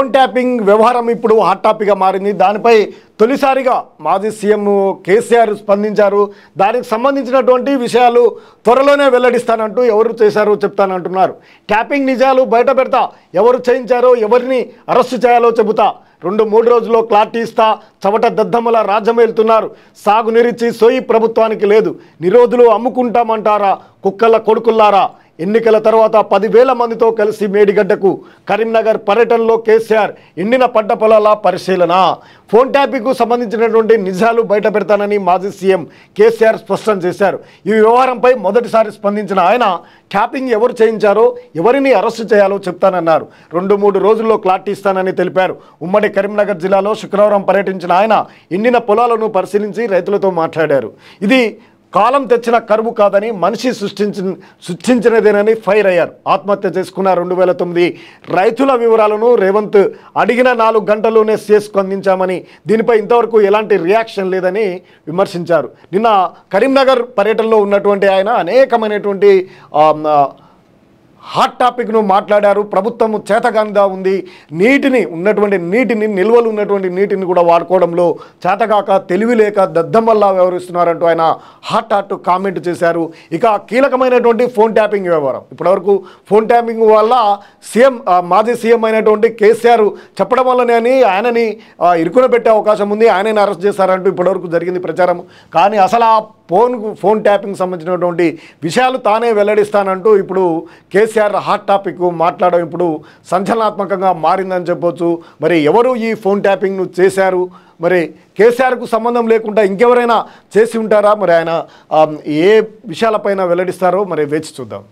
Phone tapping వ్యవహారం ఇప్పుడు hot టాపిక్గా మారింది. దానిపై తొలిసారిగా మాజీ సీఎం కేసీఆర్ స్పందించారు. దానికి సంబంధించినటువంటి విషయాలు త్వరలోనే వెల్లడిస్తానంటూ ఎవరు చేశారో చెప్తానంటున్నారు. ట్యాపింగ్ నిజాలు బయట పెడతా, ఎవరు చేయించారో ఎవరిని అరెస్టు చేయాలో చెబుతా, 2-3 రోజుల్లో క్లారిటీ ఇస్తా, చవట దద్దమ్మల రాజ్యం వెళ్తున్నారు. సాగునీరిచ్చి సోయి ప్రభుత్వానికి లేదు, నిరోధులు అమ్ముకుంటామంటారా కుక్కల కొడుకుల్లారా. ఎన్నికల తర్వాత 10,000 మందితో కలిసి మేడిగడ్డకు కరీంనగర్ పర్యటనలో కేసీఆర్ ఎండిన పంట పొలాల పరిశీలన. ఫోన్ ట్యాపింగ్కు సంబంధించినటువంటి నిజాలు బయట పెడతానని మాజీ సీఎం కేసీఆర్ స్పష్టం చేశారు. ఈ వ్యవహారంపై మొదటిసారి స్పందించిన ఆయన ట్యాపింగ్ ఎవరు చేయించారో ఎవరిని అరెస్టు చేయాలో చెప్తానన్నారు. 2-3 రోజుల్లో క్లారిటీ ఇస్తానని తెలిపారు. ఉమ్మడి కరీంనగర్ జిల్లాలో శుక్రవారం పర్యటించిన ఆయన ఎండిన పొలాలను పరిశీలించి రైతులతో మాట్లాడారు. ఇది కాలం తెచ్చిన కరువు కాదని, మనిషి సృష్టించినదేనని ఫైర్ అయ్యారు. ఆత్మహత్య చేసుకున్న 2009 రైతుల వివరాలను రేవంత్ అడిగిన 4 గంటల్లోనే సీఎస్కు అందించామని, దీనిపై ఇంతవరకు ఎలాంటి రియాక్షన్ లేదని విమర్శించారు. నిన్న కరీంనగర్ పర్యటనలో ఉన్నటువంటి ఆయన అనేకమైనటువంటి హాట్ టాపిక్ను మాట్లాడారు. ప్రభుత్వం చేతగానిదా ఉంది, నీటిని నిల్వలు ఉన్నటువంటి నీటిని కూడా వాడుకోవడంలో చేతగాక, తెలివి లేక దద్దమ్మల్లా వ్యవహరిస్తున్నారంటూ ఆయన హాట్ కామెంట్ చేశారు. ఇక కీలకమైనటువంటి ఫోన్ ట్యాపింగ్ వ్యవహారం, ఇప్పటివరకు ఫోన్ ట్యాపింగ్ వల్ల మాజీ సీఎం అయినటువంటి కేసీఆర్ చెప్పడం వల్లనే అని ఆయనని ఇరుకున పెట్టే అవకాశం ఉంది, ఆయనని అరెస్ట్ చేశారంటూ ఇప్పటివరకు జరిగింది ప్రచారం. కానీ అసలు ఆ ఫోన్ ట్యాపింగ్ సంబంధించినటువంటి విషయాలు తానే వెల్లడిస్తానంటూ ఇప్పుడు కేసీఆర్ హాట్ టాపిక్ మాట్లాడడం ఇప్పుడు సంచలనాత్మకంగా మారిందని చెప్పొచ్చు. మరి ఎవరు ఈ ఫోన్ ట్యాపింగ్ను చేశారు, మరి కేసీఆర్కు సంబంధం లేకుండా ఇంకెవరైనా చేసి ఉంటారా, మరి ఆయన ఏ విషయాలపైన వెల్లడిస్తారో మరి వేచి చూద్దాం.